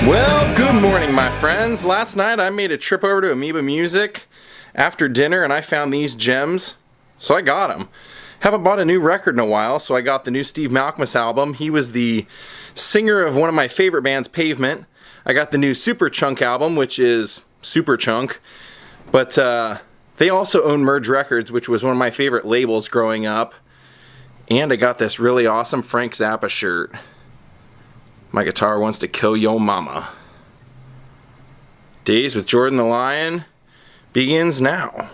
Well, good morning, my friends. Last night I made a trip over to Amoeba Music after dinner and I found these gems, so I got them. Haven't bought a new record in a while, so I got the new Steve Malkmus album. He was the singer of one of my favorite bands, Pavement. I got the new Super Chunk album, which is Super Chunk. But they also own Merge Records, which was one of my favorite labels growing up. And I got this really awesome Frank Zappa shirt. My guitar wants to kill yo mama. Daze with Jordan the Lion begins now.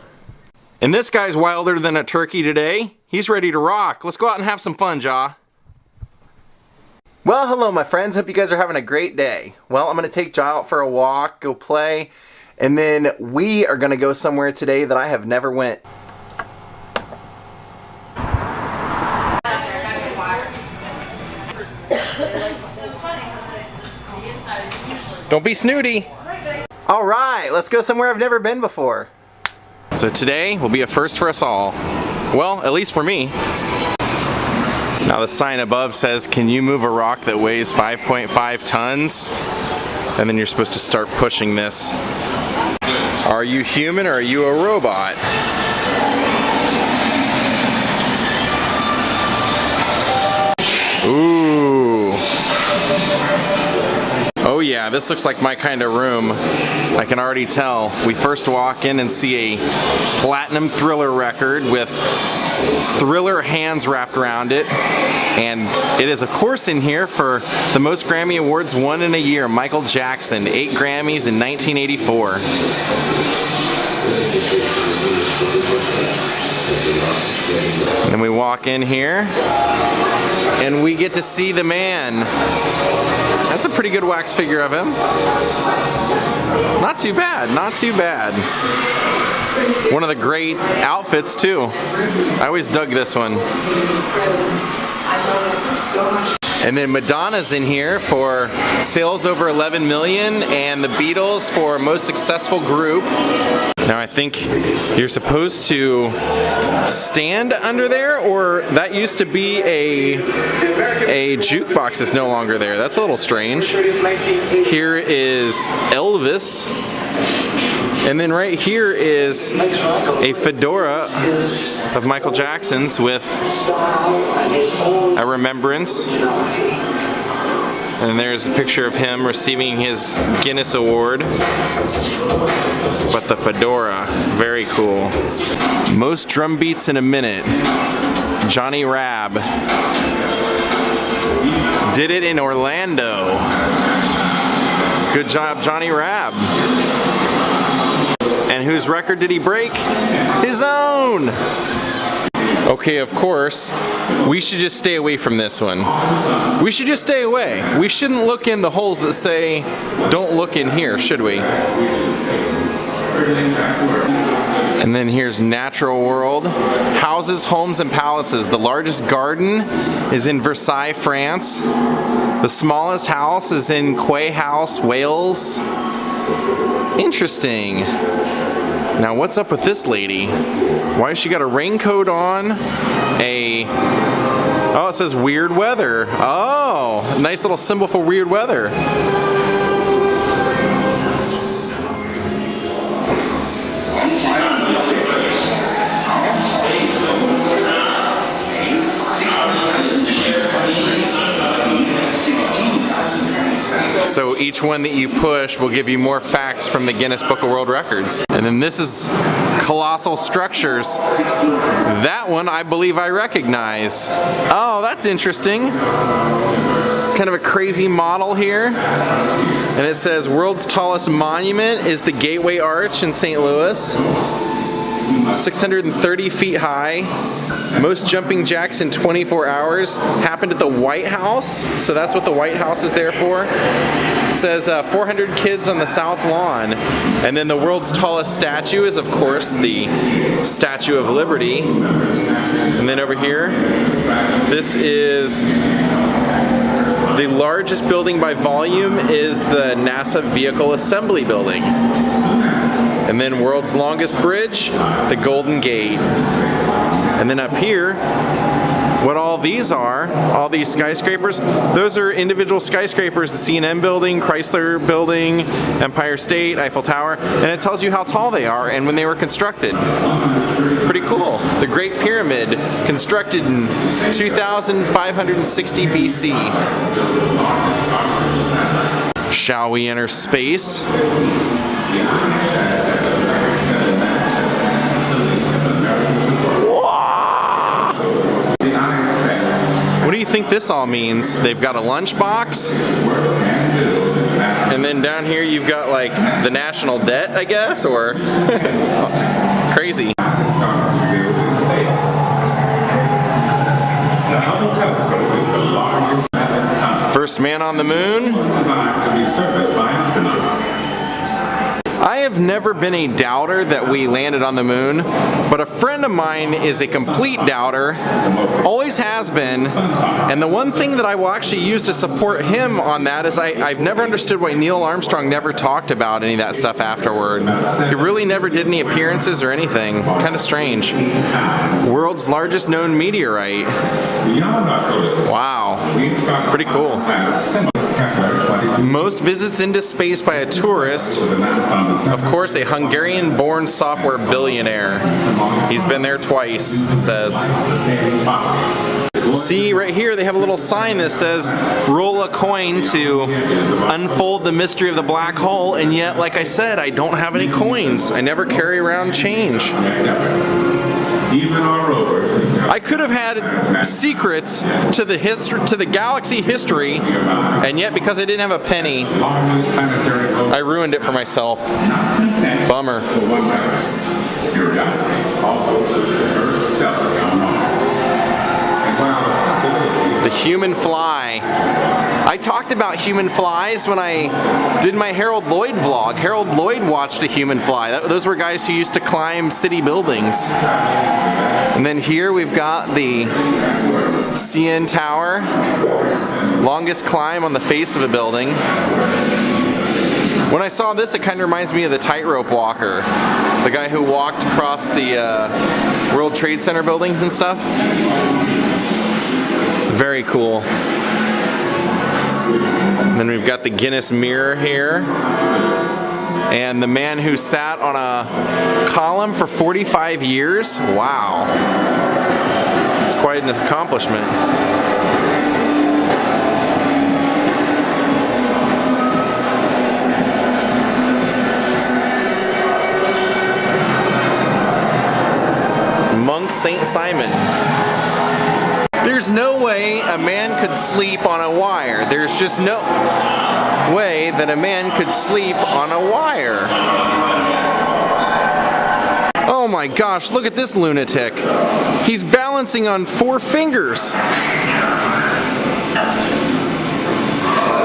And this guy's wilder than a turkey today. He's ready to rock. Let's go out and have some fun, Ja. Well, hello my friends. Hope you guys are having a great day. Well, I'm going to take Ja out for a walk, go play, and then we are going to go somewhere today that I have never went. Don't be snooty. All right, let's go somewhere I've never been before. So today will be a first for us all. Well, at least for me. Now the sign above says, can you move a rock that weighs 5.5 tons? And then you're supposed to start pushing this. Are you human or are you a robot? Ooh. Oh yeah, this looks like my kind of room. I can already tell. We first walk in and see a platinum Thriller record with Thriller hands wrapped around it. And it is of course in here for the most Grammy Awards won in a year, Michael Jackson, 8 Grammys in 1984. And then we walk in here and we get to see the man. That's a pretty good wax figure of him. Not too bad, not too bad. One of the great outfits too. I always dug this one. And then Madonna's in here for sales over 11 million and the Beatles for most successful group. Now I think you're supposed to stand under there, or that used to be a jukebox is no longer there. That's a little strange. Here is Elvis. And then right here is a fedora of Michael Jackson's with a remembrance. And there's a picture of him receiving his Guinness Award. But the fedora, very cool. Most drum beats in a minute. Johnny Rabb did it in Orlando. Good job, Johnny Rabb. And whose record did he break? His own! Okay, of course, we should just stay away from this one. We should just stay away. We shouldn't look in the holes that say, don't look in here, should we? And then here's Natural World. Houses, homes, and palaces. The largest garden is in Versailles, France. The smallest house is in Quay House, Wales. Interesting. Now what's up with this lady? Why has she got a raincoat on? Oh, it says weird weather. Oh, nice little symbol for weird weather. So each one that you push will give you more facts from the Guinness Book of World Records. And then this is Colossal Structures. That one I believe I recognize. Oh, that's interesting. Kind of a crazy model here. And it says world's tallest monument is the Gateway Arch in St. Louis. 630 feet high. Most jumping jacks in 24 hours happened at the White House, so that's what the White House is there for. It says 400 kids on the South Lawn. And then the world's tallest statue is, of course, the Statue of Liberty. And then over here, this is the largest building by volume is the NASA Vehicle Assembly Building. And then world's longest bridge, the Golden Gate. And then up here, what all these are, all these skyscrapers, those are individual skyscrapers, the CNN building, Chrysler building, Empire State, Eiffel Tower, and it tells you how tall they are and when they were constructed. Pretty cool. The Great Pyramid, constructed in 2560 BC. Shall we enter space? What do you think this all means? They've got a lunchbox, and then down here you've got like the national debt, I guess, or crazy. The Hubble telescope is the largest First man on the moon. designed to be serviced by astronauts. I have never been a doubter that we landed on the moon, but a friend of mine is a complete doubter, always has been, and the one thing that I will actually use to support him on that is I've never understood why Neil Armstrong never talked about any of that stuff afterward. He really never did any appearances or anything. Kind of strange. World's largest known meteorite. Wow. Pretty cool. Most visits into space by a tourist. Of course, a Hungarian-born software billionaire. He's been there twice, it says. See, right here they have a little sign that says, roll a coin to unfold the mystery of the black hole, and yet, like I said, I don't have any coins. I never carry around change. I could have had secrets to the galaxy history, and yet because I didn't have a penny, I ruined it for myself. Bummer. The human fly. I talked about human flies when I did my Harold Lloyd vlog. Harold Lloyd watched a human fly. Those were guys who used to climb city buildings. And then here we've got the CN Tower. Longest climb on the face of a building. When I saw this, it kind of reminds me of the tightrope walker. The guy who walked across the World Trade Center buildings and stuff. Very cool. And then we've got the Guinness mirror here. And the man who sat on a column for 45 years. Wow. It's quite an accomplishment. Monk St. Simon. There's no way a man could sleep on a wire. There's just no way that a man could sleep on a wire. Oh my gosh, look at this lunatic. He's balancing on 4 fingers.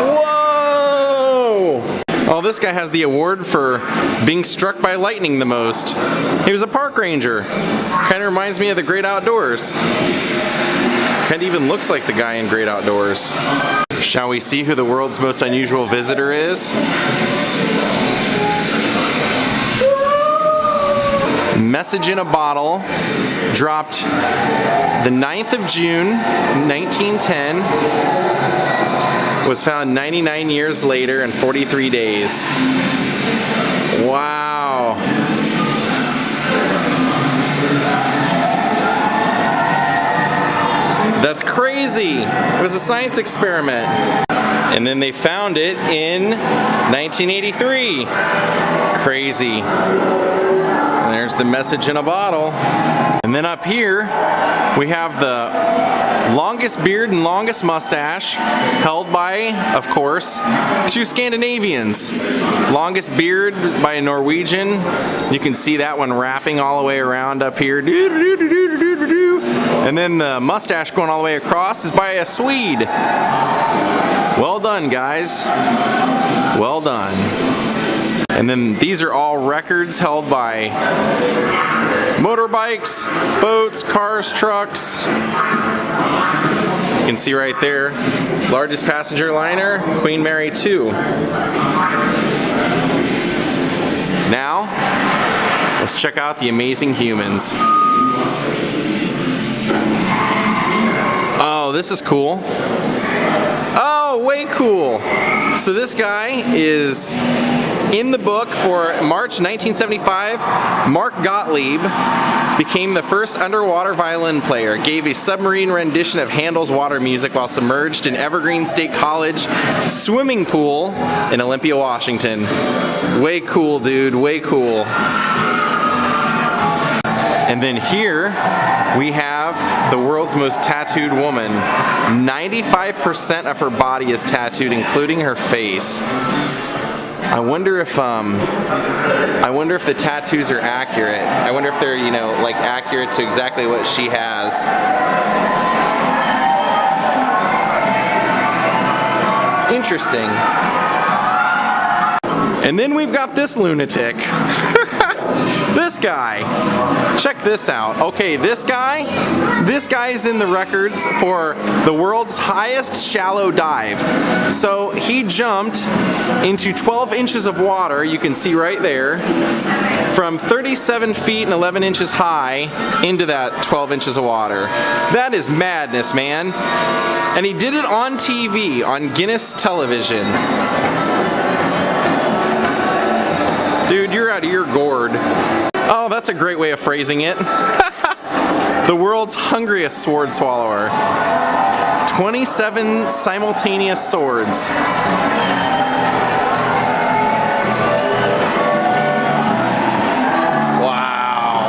Whoa! Oh, this guy has the award for being struck by lightning the most. He was a park ranger. Kind of reminds me of the Great Outdoors. Kind of even looks like the guy in Great Outdoors. Shall we see who the world's most unusual visitor is? Message in a bottle, dropped the 9th of June, 1910, was found 99 years later and 43 days. Wow. That's crazy. It was a science experiment. And then they found it in 1983. Crazy. And there's the message in a bottle. And then up here, we have the longest beard and longest mustache, held by, of course, 2 Scandinavians. Longest beard by a Norwegian. You can see that one wrapping all the way around up here. And then the mustache going all the way across is by a Swede. Well done, guys. Well done. And then these are all records held by motorbikes, boats, cars, trucks. You can see right there, largest passenger liner, Queen Mary 2. Now, let's check out the amazing humans. Oh, this is cool. Oh, way cool. So this guy is in the book for March 1975. Mark Gottlieb became the first underwater violin player, gave a submarine rendition of Handel's Water Music while submerged in Evergreen State College swimming pool in Olympia, Washington. Way cool, dude, way cool. And then here we have the world's most tattooed woman. 95% of her body is tattooed, including her face. I wonder if the tattoos are accurate. I wonder if they're, you know, like accurate to exactly what she has. Interesting. And then we've got this lunatic. This guy. Check this out. Okay, this guy's in the records for the world's highest shallow dive. So he jumped into 12 inches of water, you can see right there, from 37 feet and 11 inches high into that 12 inches of water. That is madness, man. And he did it on TV, on Guinness television. Dude, you're out of your gourd. Oh, that's a great way of phrasing it. The world's hungriest sword swallower. 27 simultaneous swords. Wow.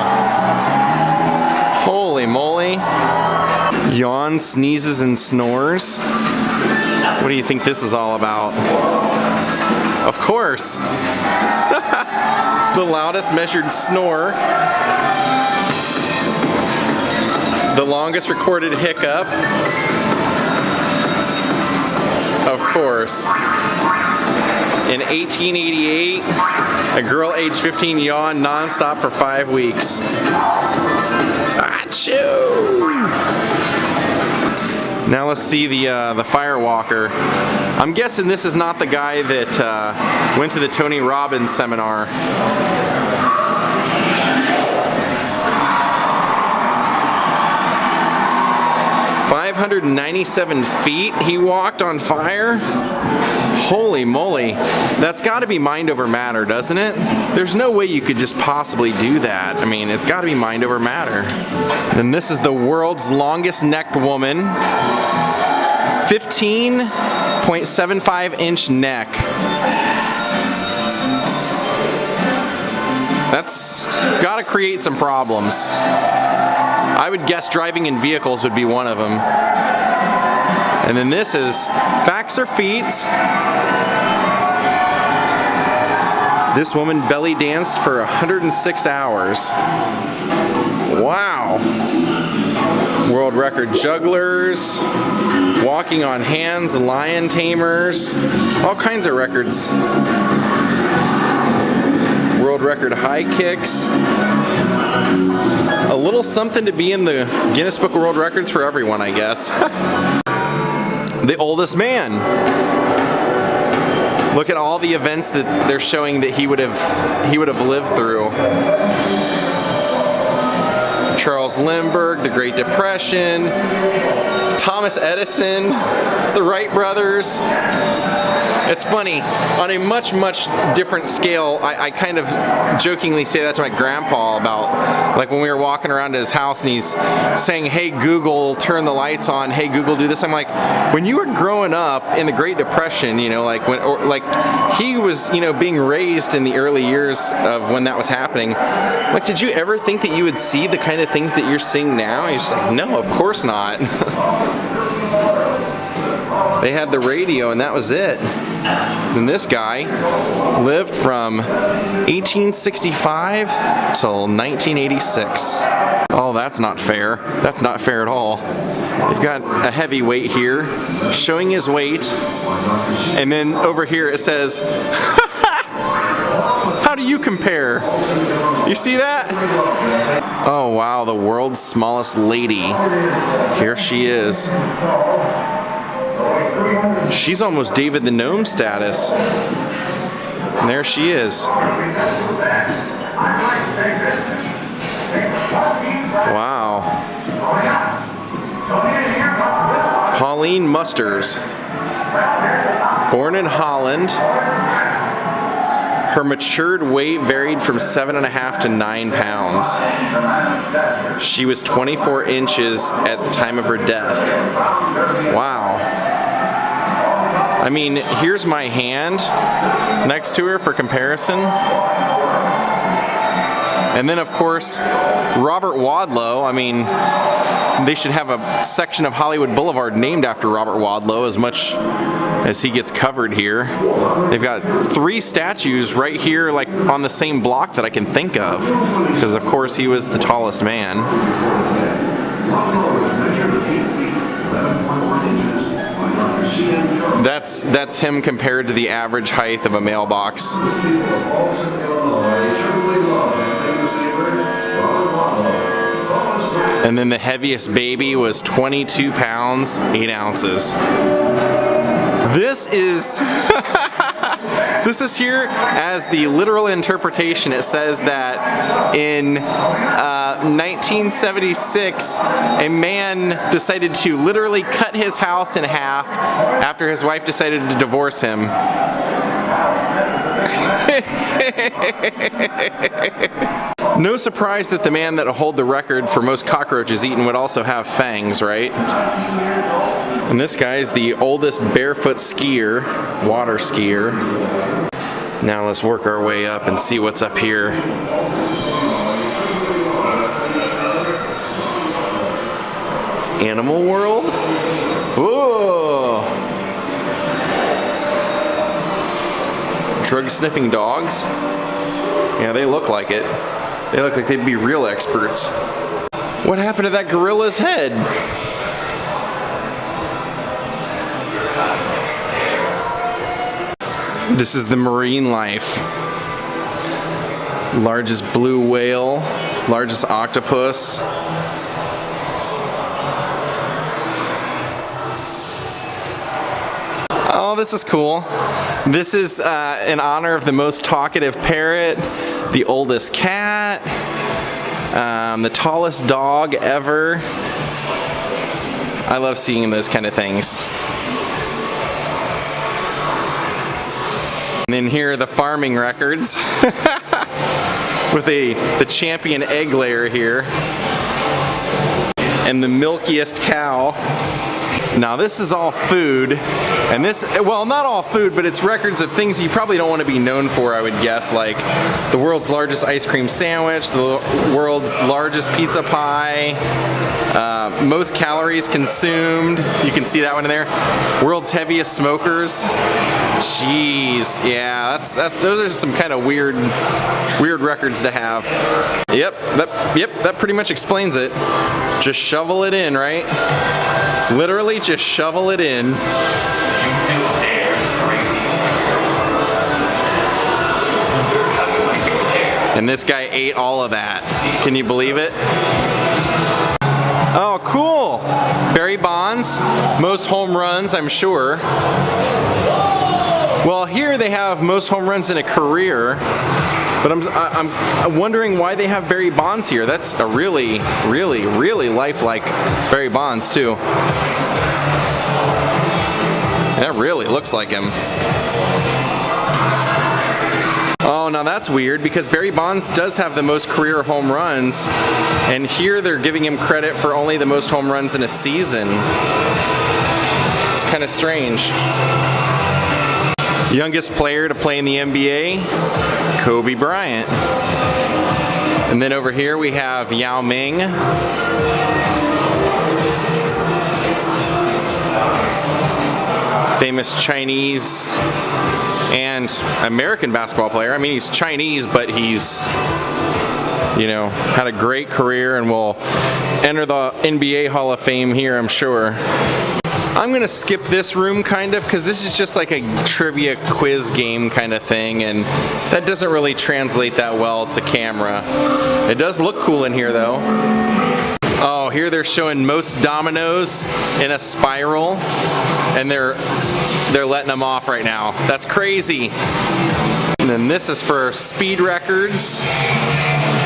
Holy moly. Yawns, sneezes, and snores. What do you think this is all about? Of course. The loudest measured snore. The longest recorded hiccup. Of course. In 1888, a girl aged 15 yawned nonstop for 5 weeks. Achoo! Now let's see the firewalker. I'm guessing this is not the guy that went to the Tony Robbins seminar. 597 feet he walked on fire? Holy moly. That's got to be mind over matter, doesn't it? There's no way you could just possibly do that. I mean, it's got to be mind over matter. Then this is the world's longest necked woman. 15.75 inch neck. That's got to create some problems. I would guess driving in vehicles would be one of them. And then this is facts or feats. This woman belly danced for 106 hours. Wow. World record jugglers, walking on hands, lion tamers, all kinds of records. World record high kicks. A little something to be in the Guinness Book of World Records for everyone, I guess. The oldest man. Look at all the events that they're showing that he would have lived through. Charles Lindbergh, the Great Depression, Thomas Edison, the Wright brothers. It's funny, on a much, much different scale, I kind of jokingly say that to my grandpa about, like when we were walking around to his house and he's saying, hey Google, turn the lights on, hey Google, do this. I'm like, when you were growing up in the Great Depression, you know, like he was, you know, being raised in the early years of when that was happening, like, did you ever think that you would see the kind of things that you're seeing now? And he's just like, no, of course not. They had the radio and that was it. And this guy lived from 1865 till 1986. Oh, that's not fair. That's not fair at all. They've got a heavy weight here, showing his weight. And then over here it says, how do you compare? You see that? Oh wow, the world's smallest lady. Here she is. She's almost David the Gnome status. And there she is. Wow. Marlene Musters. Born in Holland. Her matured weight varied from 7.5 to 9 pounds. She was 24 inches at the time of her death. Wow. I mean, here's my hand next to her for comparison. And then, of course, Robert Wadlow. I mean, they should have a section of Hollywood Boulevard named after Robert Wadlow, as much as he gets covered here. They've got 3 statues right here, like on the same block that I can think of, because of course he was the tallest man. That's him compared to the average height of a mailbox. And then the heaviest baby was 22 pounds, 8 ounces. This is this is here as the literal interpretation. It says that in 1976, a man decided to literally cut his house in half after his wife decided to divorce him. No surprise that the man that will hold the record for most cockroaches eaten would also have fangs, right? And this guy is the oldest barefoot skier, water skier. Now let's work our way up and see what's up here. Animal World? Whoa! Drug-sniffing dogs? Yeah, they look like it. They look like they'd be real experts. What happened to that gorilla's head? This is the marine life. Largest blue whale, largest octopus. Oh, this is cool. This is in honor of the most talkative parrot, the oldest cat, the tallest dog ever. I love seeing those kind of things. And then here are the farming records with the champion egg layer here and the milkiest cow. Now this is all food, and this, well, not all food, but it's records of things you probably don't want to be known for, I would guess, like the world's largest ice cream sandwich, the world's largest pizza pie, most calories consumed, you can see that one in there, world's heaviest smokers. Jeez, yeah, those are some kind of weird records to have. Yep, that pretty much explains it. Just shovel it in, right? Literally just shovel it in. And this guy ate all of that. Can you believe it? Oh, cool. Barry Bonds, most home runs, I'm sure. Well, here they have most home runs in a career, but I'm wondering why they have Barry Bonds here. That's a really lifelike Barry Bonds too. That really looks like him. Oh, now that's weird because Barry Bonds does have the most career home runs, and here they're giving him credit for only the most home runs in a season. It's kind of strange. Youngest player to play in the NBA, Kobe Bryant. And then over here we have Yao Ming. Famous Chinese and American basketball player. I mean, he's Chinese, but he's, you know, had a great career and will enter the NBA Hall of Fame here, I'm sure. I'm gonna skip this room kind of because this is just like a trivia quiz game kind of thing, and that doesn't really translate that well to camera. It does look cool in here though. Oh, here they're showing most dominoes in a spiral, and they're letting them off right now. That's crazy. And then this is for speed records.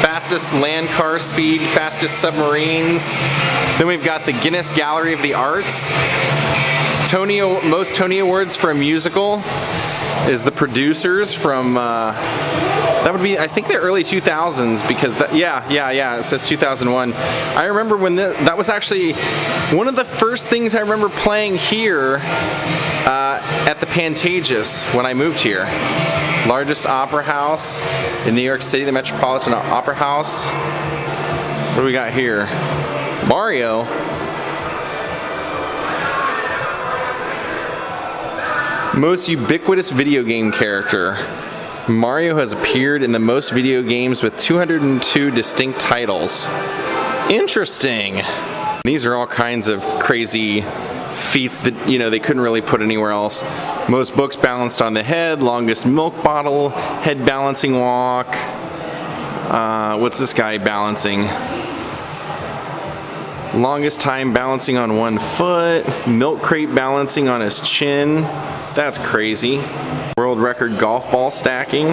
Fastest land car speed, fastest submarines. Then we've got the Guinness Gallery of the Arts. most Tony Awards for a musical is the producers from, that would be, I think, the early 2000s, because yeah, it says 2001. I remember when that was actually one of the first things I remember playing here at the Pantages when I moved here. Largest opera house in New York City, the Metropolitan Opera House. What do we got here? Mario. Most ubiquitous video game character. Mario has appeared in the most video games with 202 distinct titles. Interesting. These are all kinds of crazy feats that, you know, they couldn't really put anywhere else. Most books balanced on the head, longest milk bottle, head balancing walk. What's this guy balancing? Longest time balancing on one foot, milk crate balancing on his chin. That's crazy. World record golf ball stacking.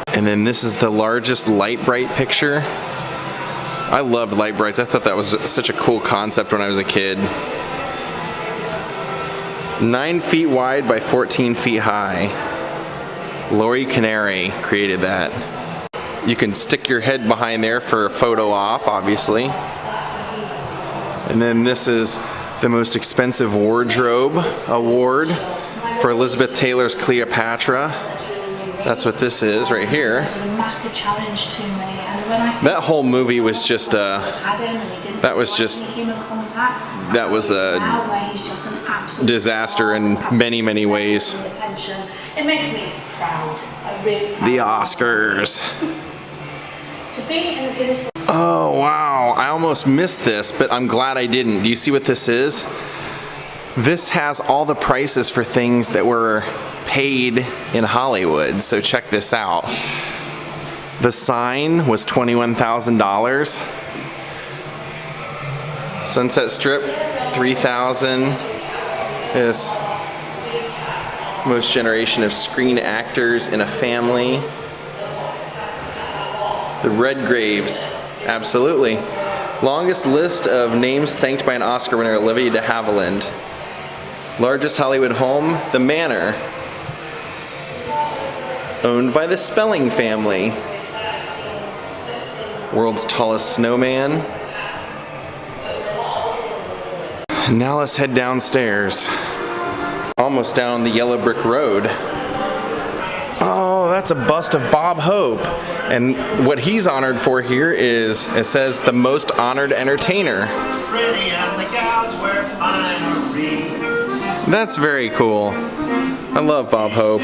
And then this is the largest light bright picture. I loved light brights. I thought that was such a cool concept when I was a kid. 9 feet wide by 14 feet high. Lori Canary created that. You can stick your head behind there for a photo op, obviously. And then this is the most expensive wardrobe award for Elizabeth Taylor's Cleopatra. That's what this is right here. That whole movie was just a disaster in many, many ways. It makes me proud. I really proud. The Oscars. Oh wow, I almost missed this, but I'm glad I didn't. Do you see what this is? This has all the prices for things that were paid in Hollywood, so check this out. The Sign was $21,000. Sunset Strip, $3,000. This most generation of screen actors in a family. The Redgraves, absolutely. Longest list of names thanked by an Oscar winner, Olivia de Havilland. Largest Hollywood home, The Manor. Owned by the Spelling family. World's tallest snowman. Now let's head downstairs. Almost down the yellow brick road. Oh, that's a bust of Bob Hope. And what he's honored for here is, it says, the most honored entertainer. That's very cool. I love Bob Hope.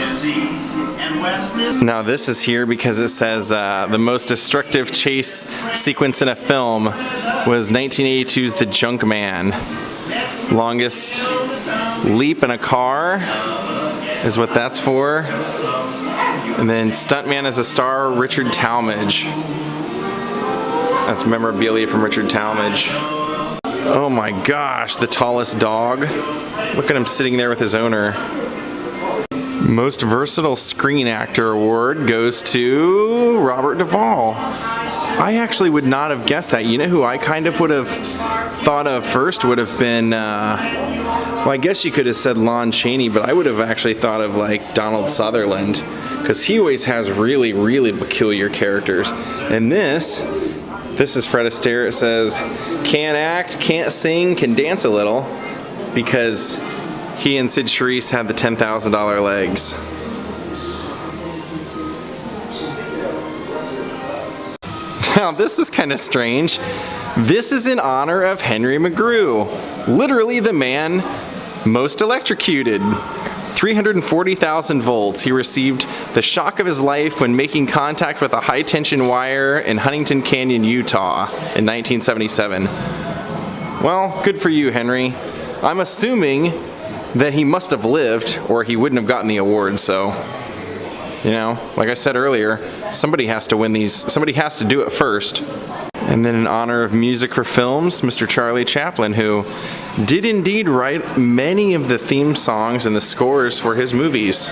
Now this is here because it says the most destructive chase sequence in a film was 1982's The Junk Man. Longest leap in a car is what that's for. And then Stuntman as a Star, Richard Talmadge. That's memorabilia from Richard Talmadge. Oh my gosh, the tallest dog. Look at him sitting there with his owner. Most versatile screen actor award goes to Robert Duvall. I actually would not have guessed that. You know who I kind of would have thought of first would have been, well, I guess you could have said Lon Chaney, but I would have actually thought of like Donald Sutherland, because he always has really, really peculiar characters. And this is Fred Astaire. It says, can't act, can't sing, can dance a little, because he and Sid Charisse had the $10,000 legs. Now this is kind of strange. This is in honor of Henry McGrew, literally the man most electrocuted. 340,000 volts. He received the shock of his life when making contact with a high-tension wire in Huntington Canyon, Utah in 1977. Well, good for you, Henry. I'm assuming that he must have lived or he wouldn't have gotten the award, so, you know, like I said earlier, somebody has to win these, somebody has to do it first. And then in honor of music for films, Mr. Charlie Chaplin, who did indeed write many of the theme songs and the scores for his movies.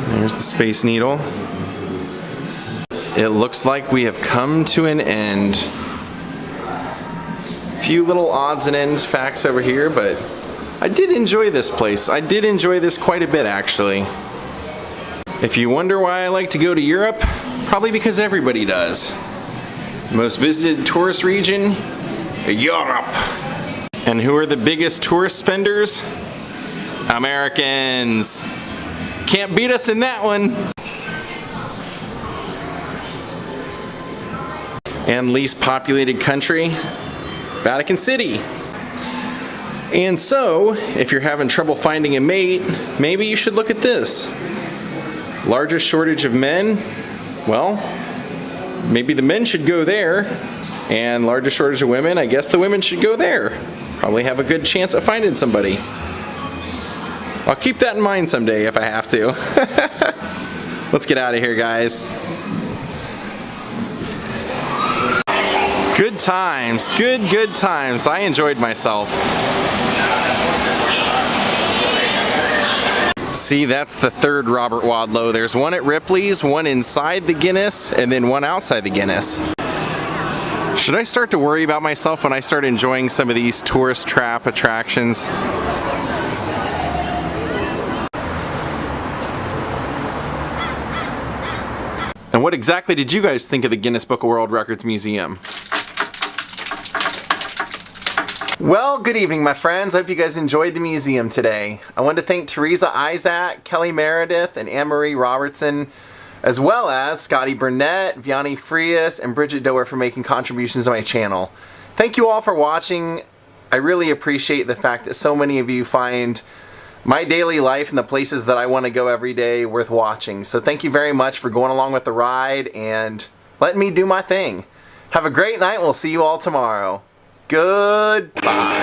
There's the Space Needle. It looks like we have come to an end. few little odds and ends facts over here, but I did enjoy this place. I did enjoy this quite a bit, actually. If you wonder why I like to go to Europe, probably because everybody does. Most visited tourist region, Europe. And who are the biggest tourist spenders? Americans. Can't beat us in that one. And least populated country, Vatican City. And so, if you're having trouble finding a mate, maybe you should look at this. Largest shortage of men? Well, maybe the men should go there. And largest shortage of women? I guess the women should go there. Probably have a good chance of finding somebody. I'll keep that in mind someday if I have to. Let's get out of here, guys. Good times, good times. I enjoyed myself. See, that's the third Robert Wadlow. There's one at Ripley's, one inside the Guinness, and then one outside the Guinness. Should I start to worry about myself when I start enjoying some of these tourist trap attractions? And what exactly did you guys think of the Guinness Book of World Records Museum? Well, good evening, my friends. I hope you guys enjoyed the museum today. I want to thank Teresa Isaac, Kelly Meredith, and Anne-Marie Robertson, as well as Scotty Burnett, Vianney Frias, and Bridget Doer for making contributions to my channel. Thank you all for watching. I really appreciate the fact that so many of you find my daily life and the places that I want to go every day worth watching. So thank you very much for going along with the ride and letting me do my thing. Have a great night. We'll see you all tomorrow. Goodbye.